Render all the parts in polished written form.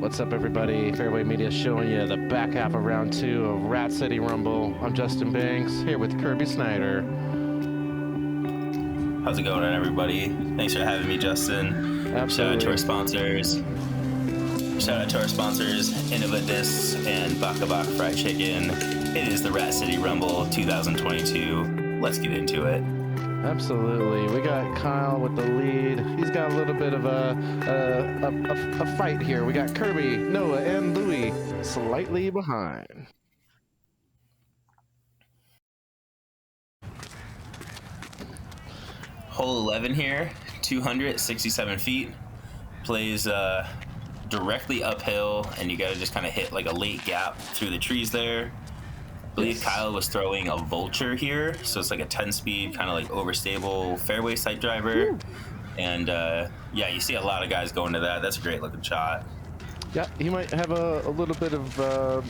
What's up, everybody? Fairway Media showing you the back half of round 2 of Rat City Rumble. I'm Justin Banks, here with Kirby Snyder. How's it going, everybody? Thanks for having me, Justin. Absolutely. Shout out to our sponsors. Shout out to our sponsors, Innova Discs and Baka Baka Fried Chicken. It is the Rat City Rumble 2022. Let's get into it. Absolutely. We got Kyle with the lead. He's got a little bit of a fight here. We got Kirby, Noah, and Louie slightly behind. Hole 11 here, 267 feet. Plays directly uphill, and you gotta just kind of hit like a late gap through the trees there. I believe Kyle was throwing a Vulture here, so it's like a 10-speed, kind of like overstable fairway sight driver. Ooh. And yeah, you see a lot of guys going to that. That's a great looking shot. Yeah, he might have a little bit of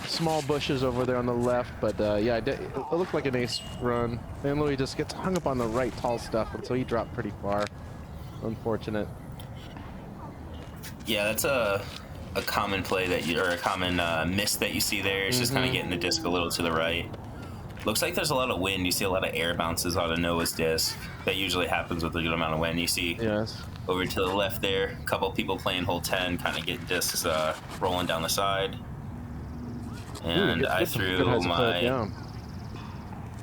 small bushes over there on the left, but yeah, it looked like an ace run. And Louie just gets hung up on the right tall stuff, and so he dropped pretty far. Unfortunate. Yeah, that's a common play that you, or a common miss that you see there. It's just kind of getting the disc a little to the right. Looks like there's a lot of wind. You see a lot of air bounces out of Noah's disc. That usually happens with a good amount of wind. You see over to the left there, a couple people playing hole 10, kind of getting discs rolling down the side. And I threw my...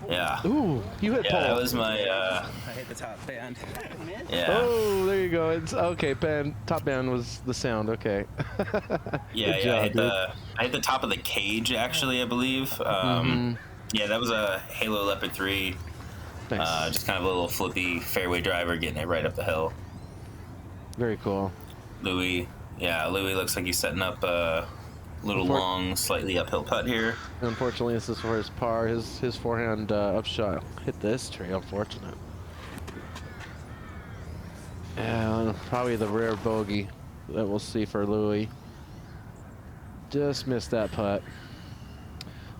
Yeah. Ooh, you hit pole. Yeah, that was my... I hit the top band. Yeah. Oh, there you go. It's okay. Top band was the sound. Okay. Yeah, I hit the top of the cage actually, I believe. Yeah, that was a Halo Leopard 3. Nice. Just kind of a little flippy fairway driver, getting it right up the hill. Very cool. Louie looks like he's setting up a little long, slightly uphill putt here. Unfortunately, this is for his par. His forehand upshot hit this tree. Unfortunate. And probably the rare bogey that we'll see for Louie. Just missed that putt.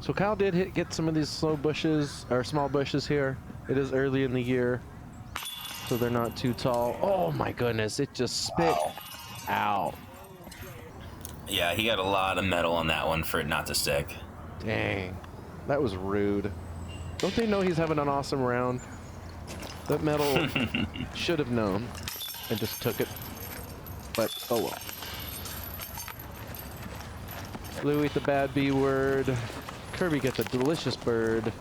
So Kyle did get some of these slow bushes, or small bushes here. It is early in the year, so they're not too tall. Oh my goodness, it just spit out. Yeah, he got a lot of metal on that one for it not to stick. Dang, that was rude. Don't they know he's having an awesome round? That metal should have known and just took it. But oh well. Louie the bad B word. Kirby gets a delicious bird.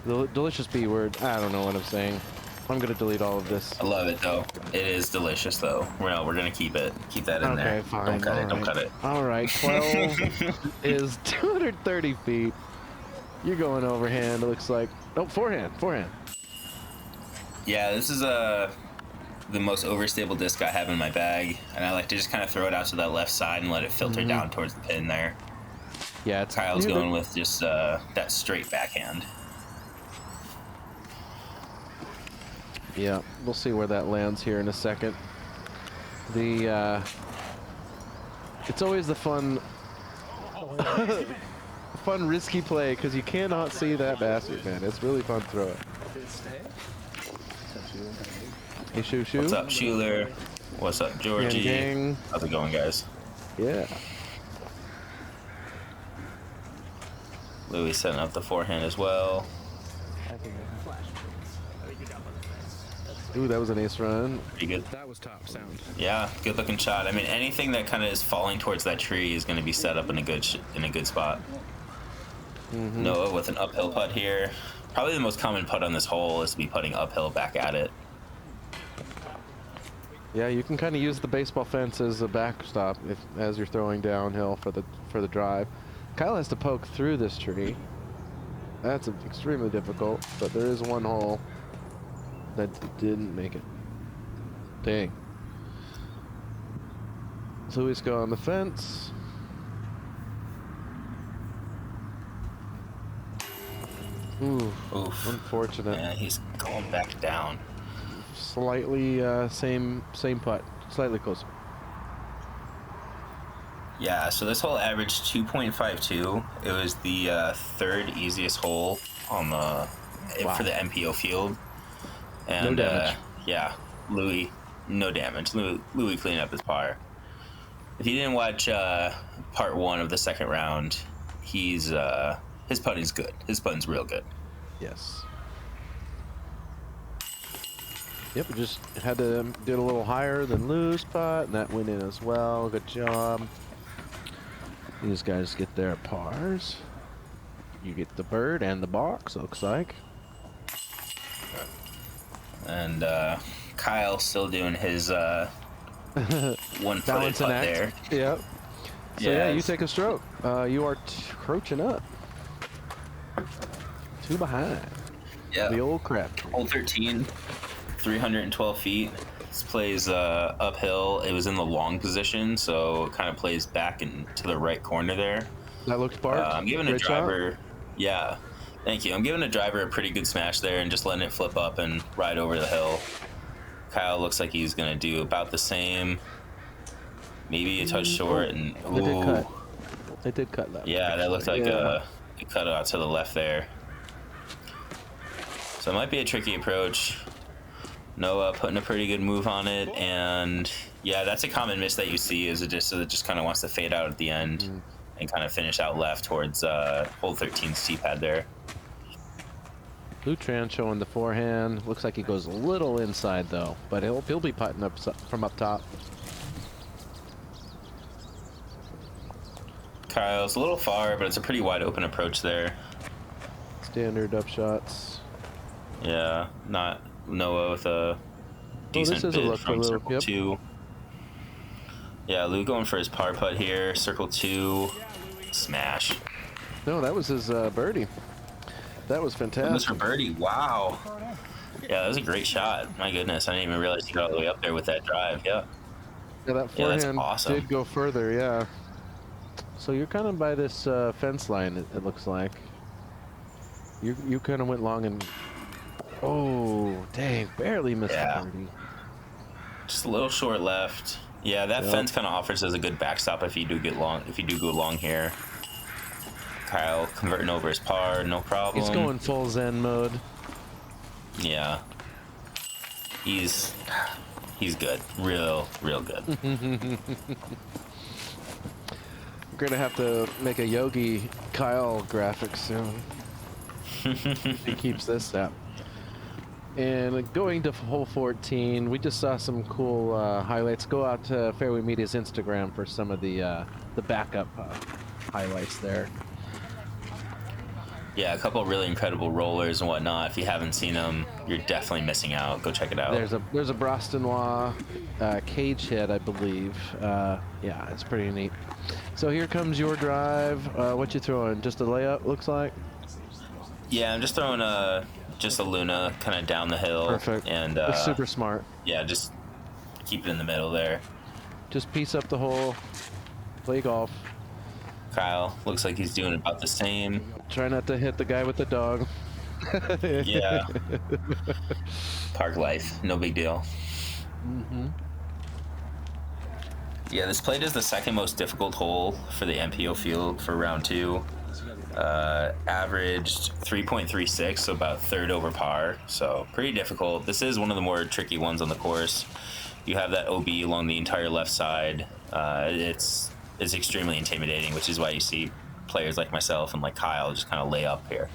The delicious B word. I don't know what I'm saying. I'm gonna delete all of this. I love it though. It is delicious though. Well, we're gonna keep it. Keep that in there. Okay, fine. Don't cut it. Don't cut it. All right. 12 is 230 feet. You're going overhand. It looks like. Oh, forehand. Yeah, this is the most overstable disc I have in my bag, and I like to just kind of throw it out to that left side and let it filter down towards the pin there. Yeah, Kyle's going with just that straight backhand. Yeah, we'll see where that lands here in a second. It's always the fun risky play because you cannot see that basket, man. It's really fun to throw it. Hey, Shoo. What's up, Schuler? What's up, Georgie? Gang. How's it going, guys? Yeah. Louie setting up the forehand as well. Ooh, that was an ace run. Pretty good. That was top sound. Yeah, good looking shot. I mean, anything that kind of is falling towards that tree is going to be set up in a good spot. Noah with an uphill putt here. Probably the most common putt on this hole is to be putting uphill back at it. Yeah, you can kind of use the baseball fence as a backstop as you're throwing downhill for the drive. Kyle has to poke through this tree. That's extremely difficult, but there is one hole that didn't make it. Dang. So he's going on the fence. Ooh, unfortunate. Yeah, he's going back down. Slightly same putt, slightly closer. Yeah, so this hole averaged 2.52. It was the third easiest hole on the for the MPO field. And no damage. yeah, Louie, no damage. Louie cleaned up his par. If you didn't watch part 1 of the second round, he's his putting's good. His putting's real good. Yes. Yep, we just had to do it a little higher than Lou's putt, and that went in as well. Good job. These guys get their pars. You get the bird and the box, looks like. And Kyle still doing his one-footed Balance and putt act. there. Yep. So yeah, you take a stroke. You are crouching up. 2 behind. Yeah. The old Crabtree. Hole 13, 312 feet. This plays uphill. It was in the long position, so it kind of plays back into the right corner there. That looked barked. I'm giving a Great driver. shot. Yeah, thank you. I'm giving a driver a pretty good smash there and just letting it flip up and ride over the hill. Kyle looks like he's gonna do about the same. Maybe a touch short, and They did cut. They did cut that. yeah, that looked like a cut out to the left there. So it might be a tricky approach. Noah putting a pretty good move on it, and yeah, that's a common miss that you see is it just kind of wants to fade out at the end and kind of finish out left towards hole 13's tee pad there. Louie Tran showing the forehand. Looks like he goes a little inside though, but he'll be putting up from up top. Kyle's a little far, but it's a pretty wide open approach there. Standard up shots. Yeah, not Noah with a decent this is a bid look for from Lou, circle yep. 2. Yeah, Lou going for his par putt here. Circle 2, smash. No, that was his birdie. That was fantastic. Mr. Birdie, wow. Yeah, that was a great shot. My goodness, I didn't even realize he got all the way up there with that drive. Yeah. Yeah, that Yeah, that's forehand awesome. did go further, yeah. So you're kind of by this fence line, it looks like. You kind of went long and... Oh, dang, barely missed Yeah. the birdie. Just a little short left. Yeah, that Yep. fence kind of offers as a good backstop if you do get long. If you do go long here. Kyle converting over his par, no problem. He's going full Zen mode. Yeah. He's good. Real good. We're gonna have to make a Yogi Kyle graphic soon. He keeps this up. And going to hole 14, we just saw some cool highlights. Go out to Fairway Media's Instagram for some of the backup highlights there. Yeah, a couple really incredible rollers and whatnot. If you haven't seen them, you're definitely missing out. Go check it out. There's a Brostenois cage hit, I believe. Yeah, it's pretty neat. So here comes your drive. What you throwing? Just a layup, looks like. Yeah, I'm just throwing just a Luna kind of down the hill. Perfect. And It's super smart. yeah, just keep it in the middle there. Just piece up the hole. Play golf. Kyle looks like he's doing about the same. Try not to hit the guy with the dog. Yeah. Park life, no big deal. Yeah, this plate is the second most difficult hole for the MPO field for round 2. Averaged 3.36, so about third over par. So pretty difficult. This is one of the more tricky ones on the course. You have that OB along the entire left side. It's extremely intimidating, which is why you see players like myself and like Kyle just kind of lay up here.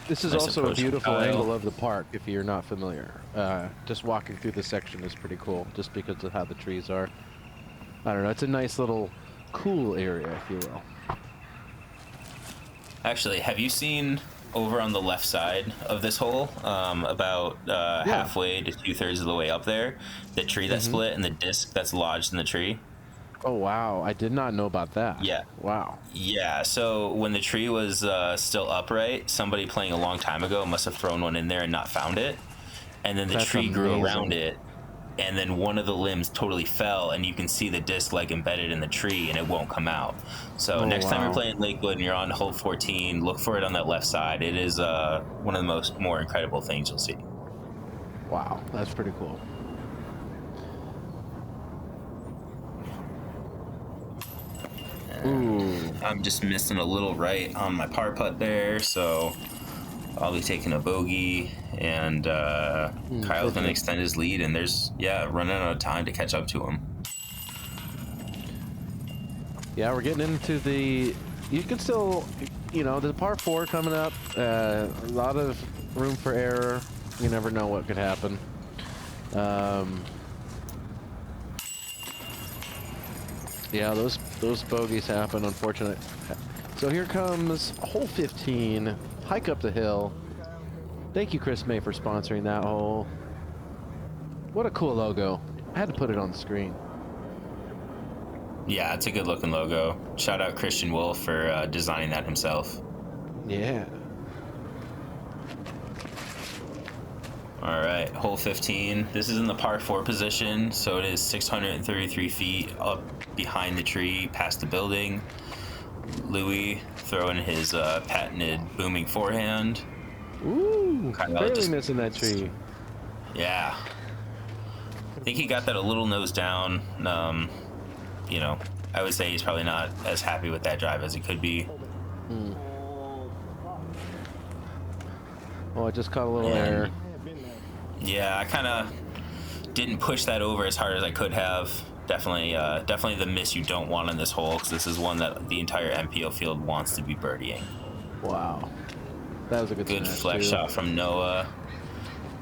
This is Nice also a approach from beautiful Kyle. angle of the park if you're not familiar. Just walking through the section is pretty cool just because of how the trees are. I don't know, it's a nice little cool area, if you will. Actually, have you seen over on the left side of this hole, about halfway to 2/3 of the way up there, the tree that split and the disc that's lodged in the tree? Oh, wow. I did not know about that. Yeah. Wow. Yeah, so when the tree was still upright, somebody playing a long time ago must have thrown one in there and not found it. And then the That's tree grew amazing. around it, and then one of the limbs totally fell, and you can see the disc like embedded in the tree, and it won't come out. So Oh, next time you're wow. playing Lakewood and you're on hole 14, look for it on that left side. It is one of the more incredible things you'll see. Wow. That's pretty cool. Ooh. I'm just missing a little right on my par putt there, so I'll be taking a bogey, and Kyle's going to extend his lead, and there's, running out of time to catch up to him. Yeah, we're getting into the, you can still, you know, the par 4 coming up, a lot of room for error. You never know what could happen. Yeah, those bogeys happen, unfortunate. So here comes hole 15, hike up the hill. Thank you, Chris May, for sponsoring that hole. What a cool logo. I had to put it on the screen. Yeah, it's a good looking logo. Shout out Christian Wolff for designing that himself. Yeah. All right, hole 15. This is in the par 4 position, so it is 633 feet up behind the tree, past the building. Louie throwing his patented booming forehand. Ooh, Kyle barely just missing that tree. Yeah. I think he got that a little nose down. You know, I would say he's probably not as happy with that drive as he could be. Oh, I just caught a little error. Yeah, I kind of didn't push that over as hard as I could have. Definitely the miss you don't want in this hole, because this is one that the entire MPO field wants to be birdieing. Wow. That was a good flex shot from Noah.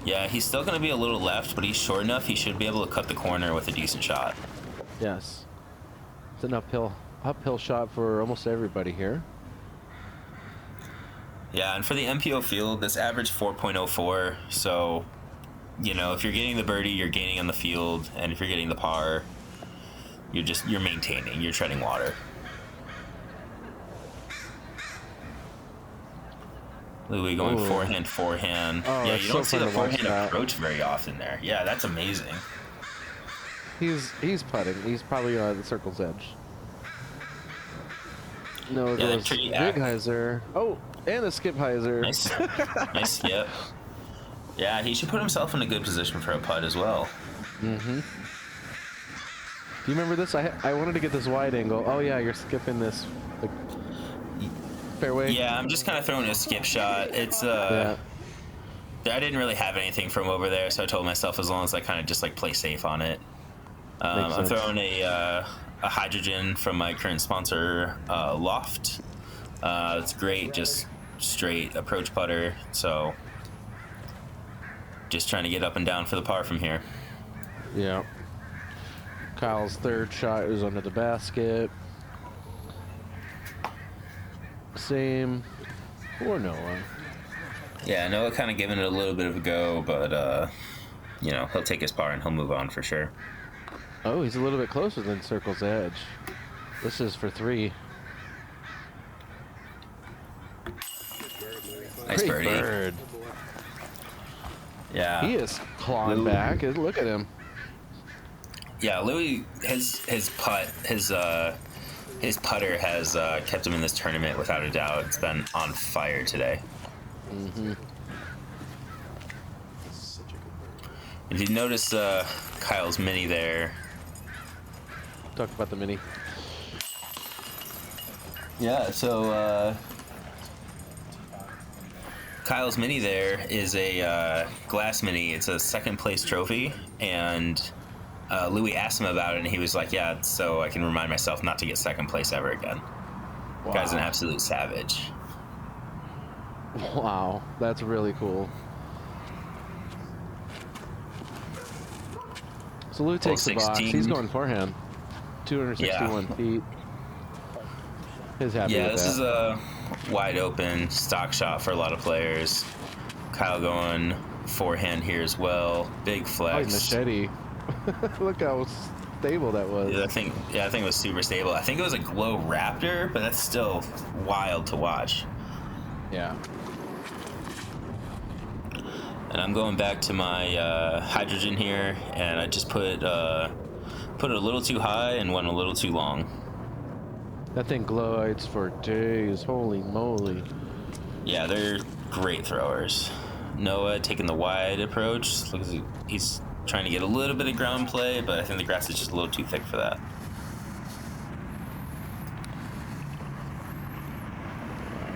Yeah, he's still going to be a little left, but he's short enough. He should be able to cut the corner with a decent shot. Yes. It's an uphill shot for almost everybody here. Yeah, and for the MPO field, this average 4.04. So, you know, if you're getting the birdie, you're gaining on the field, and if you're getting the par, you're maintaining, you're treading water. Louie going forehand. Oh, yeah, you don't see the forehand that. approach very often there. Yeah, that's amazing. He's putting. He's probably on the circle's edge. No, it goes big hyzer. Oh, and a skip hyzer. Nice, nice skip. Yeah, he should put himself in a good position for a putt as well. Mm-hmm. Do you remember this? I wanted to get this wide angle. Oh yeah, you're skipping this like, fairway. Yeah, I'm just kind of throwing a skip shot. It's I didn't really have anything from over there, so I told myself as long as I kind of just like play safe on it. I'm throwing a hydrogen from my current sponsor, Loft. It's great, just straight approach putter. So just trying to get up and down for the par from here. Yeah. Kyle's third shot is under the basket. Same for Noah. Yeah, Noah kind of giving it a little bit of a go, but you know, he'll take his par and he'll move on for sure. Oh, he's a little bit closer than circle's edge. This is for 3. Nice Great birdie. bird. Yeah. He is clawing back. Look at him. Yeah, Louie, his putter has kept him in this tournament without a doubt. It's been on fire today. Mm-hmm. If you notice Kyle's mini there. Talk about the mini. Yeah, so Kyle's mini there is a glass mini. It's a second place trophy, and Louie asked him about it, and he was like, yeah, so I can remind myself not to get second place ever again. Wow. Guy's an absolute savage. Wow, that's really cool. So Lou takes the box. He's going forehand. 261 feet. He's happy with that. Yeah, this is a wide open stock shot for a lot of players. Kyle going forehand here as well. Big flex. Machete. Look how stable that was. Yeah, I think it was super stable. I think it was a Glow Raptor, but that's still wild to watch. Yeah. And I'm going back to my hydrogen here, and I just put it a little too high and went a little too long. That thing glides for days. Holy moly. Yeah, they're great throwers. Noah taking the wide approach. Looks like he's trying to get a little bit of ground play, but I think the grass is just a little too thick for that.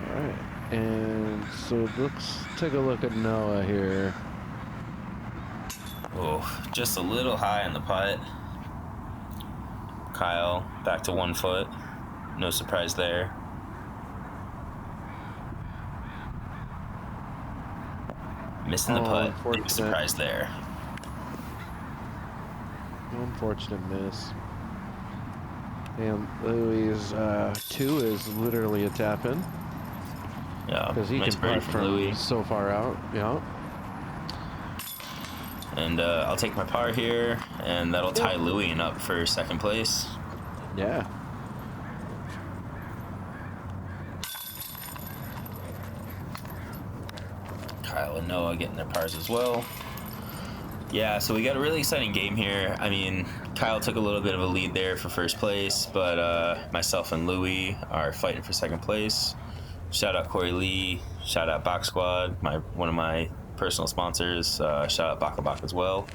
All right. And so let's take a look at Noah here. Oh, just a little high on the putt. Kyle back to 1 foot. No surprise there. Missing the putt. Big surprise there. Unfortunate miss. And Louie's 2 is literally a tap in. Yeah, because he nice can birdie putt from Louie. so far out. Yeah. And I'll take my par here, and that'll tie Louie up for 2nd place. Yeah. Kyle and Noah getting their pars as well. Yeah, so we got a really exciting game here. I mean, Kyle took a little bit of a lead there for 1st place, but myself and Louie are fighting for 2nd place. Shout out Corey Lee. Shout out Bach Squad, one of my personal sponsors. Shout out Baka Bak as well.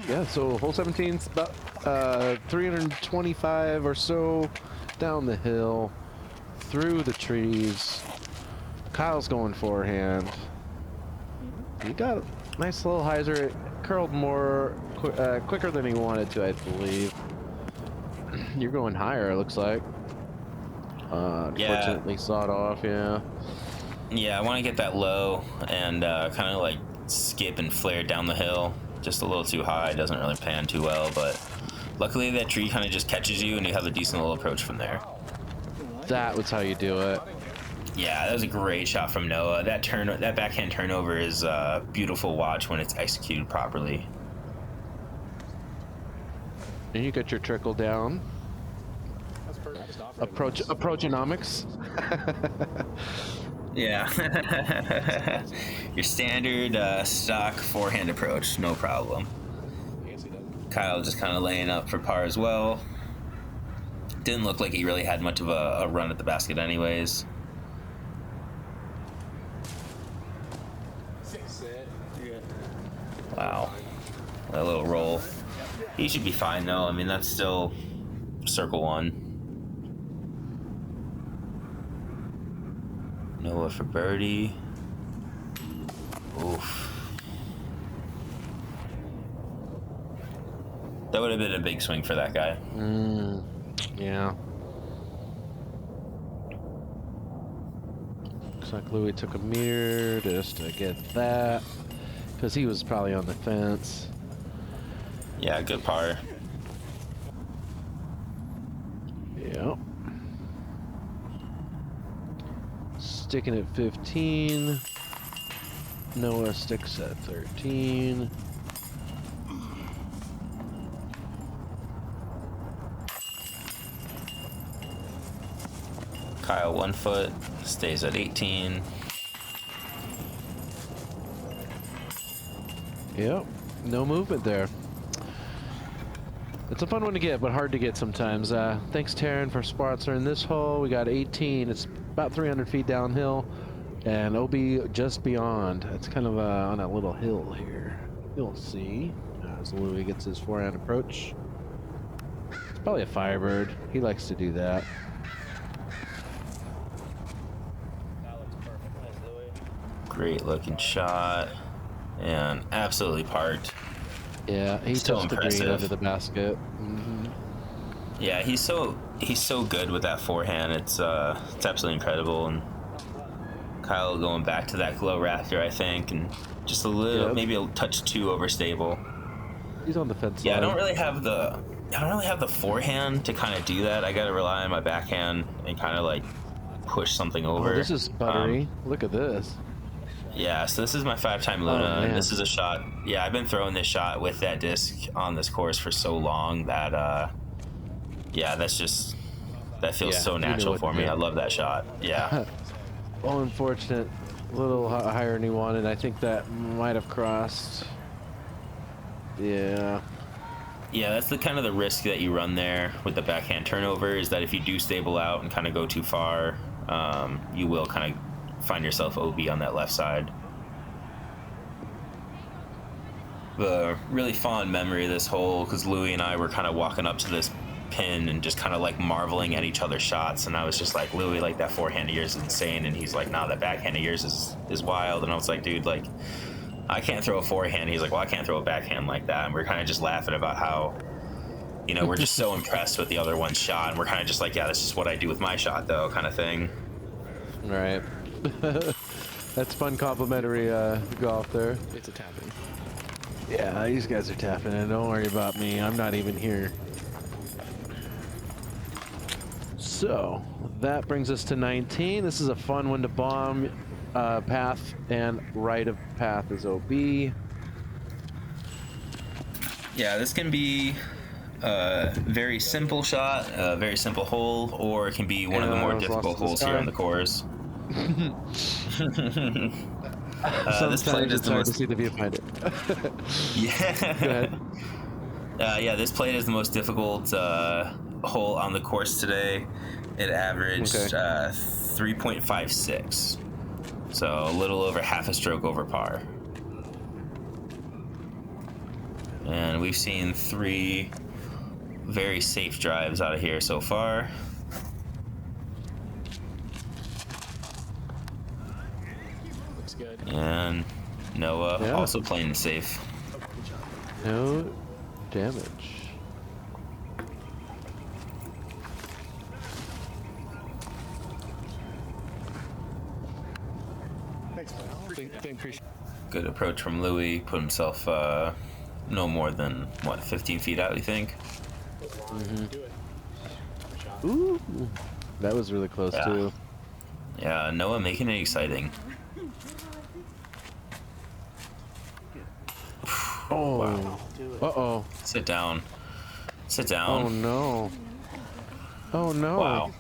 Yeah, so hole 17's about 325 or so down the hill, through the trees. Kyle's going forehand. He got a nice little hyzer. It curled more quicker than he wanted to, I believe. You're going higher, it looks like. Unfortunately, sawed off, yeah. Yeah, I want to get that low and kind of like skip and flare down the hill. Just a little too high, doesn't really pan too well, but luckily that tree kind of just catches you and you have a decent little approach from there. That was how you do it. Yeah, that was a great shot from Noah. That backhand turnover is a beautiful watch when it's executed properly. And you got your trickle down. Approachonomics. Yeah. Your standard stock forehand approach, no problem. Kyle just kind of laying up for par as well. Didn't look like he really had much of a run at the basket anyways. Wow. That little roll. He should be fine though. I mean, that's still circle 1. Noah for birdie. Oof. That would have been a big swing for that guy. Yeah. Looks like Louie took a meter just to get that, because he was probably on the fence. Yeah, good par. Yep. Sticking at 15. Noah sticks at 13. Kyle 1 foot, stays at 18. Yep, no movement there. It's a fun one to get, but hard to get sometimes. Thanks, Taryn, for sponsoring this hole. We got 18. It's about 300 feet downhill, and OB just beyond. It's kind of on a little hill here. You'll see as Louie gets his forehand approach. It's probably a Firebird. He likes to do that. Great looking shot, and absolutely parked. Yeah, he Still touched the green impressive. under the basket. Yeah, he's so good with that forehand. It's absolutely incredible. And Kyle going back to that glow raptor, I think, and just a little, maybe a touch too overstable. He's on the fence. Yeah, line. I don't really have the forehand to kind of do that. I got to rely on my backhand and kind of like push something over. Oh, this is buttery. Look at this. Yeah, so this is my 5-time Luna, and this is a shot. Yeah, I've been throwing this shot with that disc on this course for so long that, yeah, that feels so natural for me. I love that shot. Yeah. Oh, unfortunate. A little higher than he wanted. I think that might have crossed. Yeah. Yeah, that's the kind of the risk that you run there with the backhand turnover, is that if you do stable out and kind of go too far, you will kind of find yourself OB on that left side. The really fond memory of this hole, because Louie and I were kind of walking up to this pin and just kind of like marveling at each other's shots. And I was just like, Louie, like that forehand of yours is insane. And he's like, nah, that backhand of yours is wild. And I was like, dude, like I can't throw a forehand. He's like, well, I can't throw a backhand like that. And we're kind of just laughing about how, you know, we're just so impressed with the other one's shot. And we're kind of just like, yeah, that's just what I do with my shot though, kind of thing. Right. That's fun complimentary golf there. It's a tapping. Yeah, these guys are tapping in. Don't worry about me. I'm not even here. So that brings us to 19. This is a fun one to bomb. Path and right of path is OB. Yeah, this can be a very simple shot, a very simple hole, or it can be one of the more difficult holes here on the course. Sometimes it's hard to see the viewfinder. Yeah. Go ahead. Yeah, this plate is the most difficult hole on the course today. It averaged 3.56, so a little over half a stroke over par. And we've seen 3 very safe drives out of here so far. Looks good. And Noah also playing it safe. No damage. Good approach from Louie. Put himself no more than, what, 15 feet out, you think? Ooh, that was really close too. Yeah, Noah making it exciting. Oh, Wow. Uh-oh. Sit down. Sit Oh down. no. Oh no. Wow.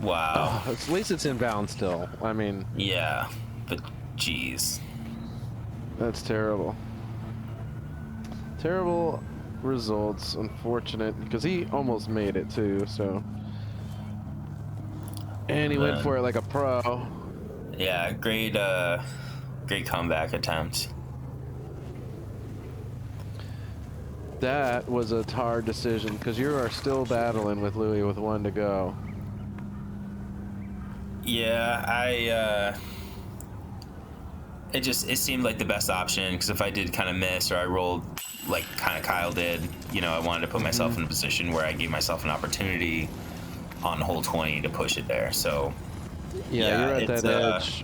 Wow. At least it's inbound still. I mean, Yeah, but geez. that's terrible. Terrible results. Unfortunate, because he almost made it too, so. And he went for it like a pro. Yeah, great comeback attempt. That was a hard decision, because you are still battling with Louie with 1 to go. Yeah, it seemed like the best option, because if I did kind of miss or I rolled like kind of Kyle did, you know, I wanted to put myself in a position where I gave myself an opportunity on hole 20 to push it there. So Yeah, you're at that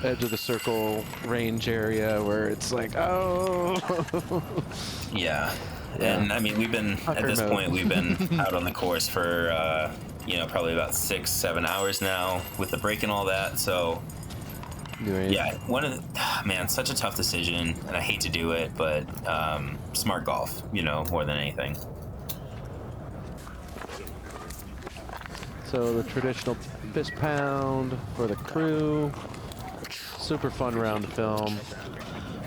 edge of the circle range area where it's like, oh. yeah. And I mean, we've been at this point, we've been out on the course for you know, probably about 6-7 hours now with the break and all that. So yeah, man, such a tough decision, and I hate to do it, but smart golf, you know, more than anything. So the traditional fist pound for the crew. Super fun round to film.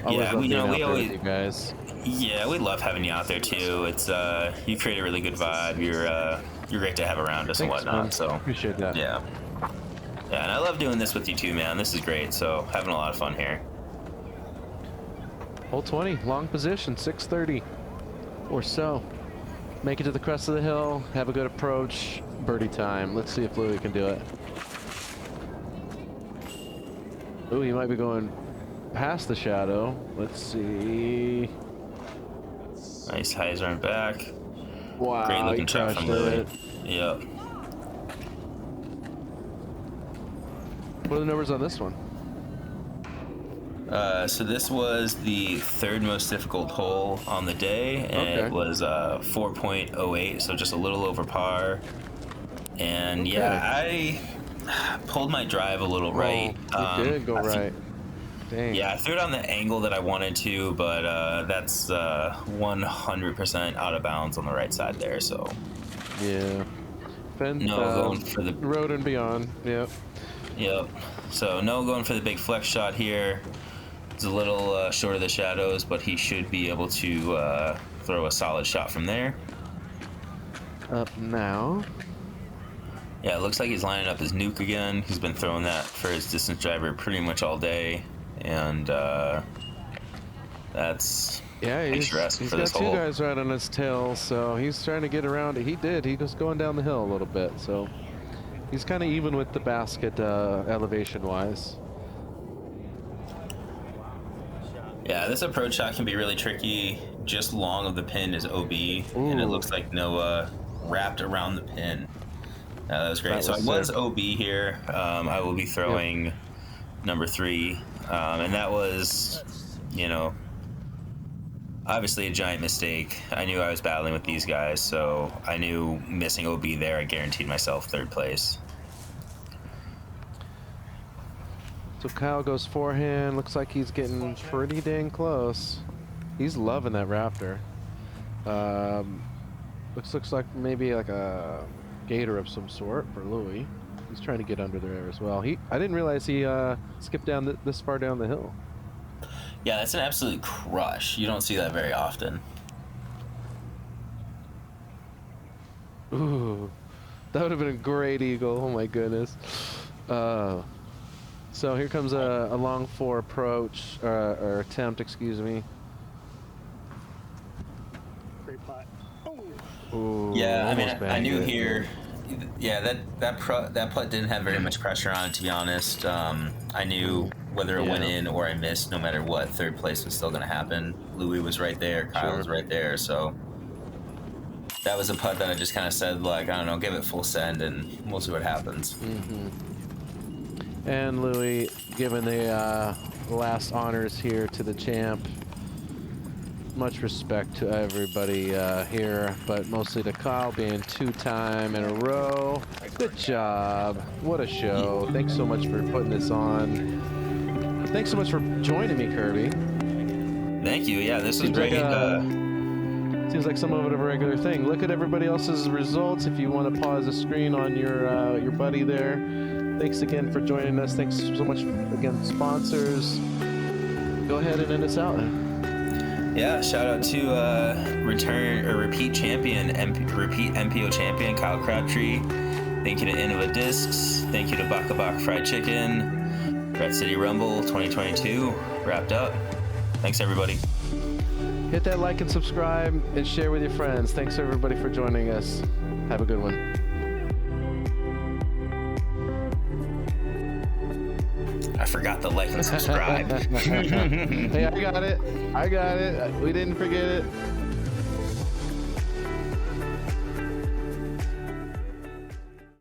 Yeah, love you know, being we out there always, with you guys. yeah, we love having you out there too. It's you create a really good vibe. You're great to have around us. Thanks, and whatnot. man. So Appreciate that. yeah, and I love doing this with you too, man. This is great. So having a lot of fun here. Hole 20, long position, 630 or so. Make it to the crest of the hill, have a good approach, birdie time. Let's see if Louie can do it. Ooh, he might be going past the shadow. Let's see. Nice highs aren't back. Wow, Great looking he shot crushed from Louie. it. Yep. What are the numbers on this one? So this was the 3rd most difficult hole on the day, and it was 4.08, so just a little over par. And yeah, I pulled my drive a little right. You did go right. Dang. Yeah, I threw it on the angle that I wanted to, but that's 100% out of bounds on the right side there. So Yeah. going for the road and beyond. Yep. Yep. So no going for the big flex shot here. It's a little short of the shadows, but he should be able to throw a solid shot from there. Up now. Yeah, it looks like he's lining up his nuke again. He's been throwing that for his distance driver pretty much all day, and that's Yeah, Thanks for he's asking for got this two hole. guys right on his tail, so he's trying to get around it. He did. He was going down the hill a little bit, so he's kind of even with the basket elevation-wise. Yeah, this approach shot can be really tricky. Just long of the pin is OB, and it Ooh. looks like Noah wrapped around the pin. That was great. That So was I was sick. OB here. I will be throwing number 3, and that was, you know, obviously a giant mistake. I knew I was battling with these guys, so I knew missing OB there, I guaranteed myself 3rd place. So Kyle goes forehand. Looks like he's getting pretty dang close. He's loving that Raptor. Looks like maybe like a gator of some sort for Louie. He's trying to get under there as well. I didn't realize he skipped down this far down the hill. Yeah, that's an absolute crush. You don't see that very often. Ooh, that would have been a great eagle. Oh my goodness. So here comes a long 4 approach, or attempt, excuse me. Great putt. Ooh, Yeah, I mean, almost I bagged knew it. here. Yeah, that putt didn't have very much pressure on it, to be honest. I knew whether it went Yeah. in or I missed, no matter what, 3rd place was still going to happen. Louie was right there, Kyle Sure. was right there, so that was a putt that I just kind of said, like, I don't know, give it full send and we'll see what happens. And Louie giving the last honors here to the champ. Much respect to everybody here, but mostly to Kyle being 2-time in a row. Good job. What a show. Thanks so much for putting this on. Thanks so much for joining me, Kirby. Thank you. Yeah, this was Seems like great. seems like somewhat of a regular thing. Look at everybody else's results if you want to pause the screen on your buddy there. Thanks again for joining us. Thanks so much again, sponsors. Go ahead and end us out. Yeah, shout out to repeat champion, repeat MPO champion Kyle Crabtree. Thank you to Innova Discs. Thank you to Baka Baka Fried Chicken. Red City Rumble 2022 wrapped up. Thanks everybody. Hit that like and subscribe and share with your friends. Thanks everybody for joining us. Have a good one. I forgot the like and subscribe. Hey, I got it. We didn't forget it.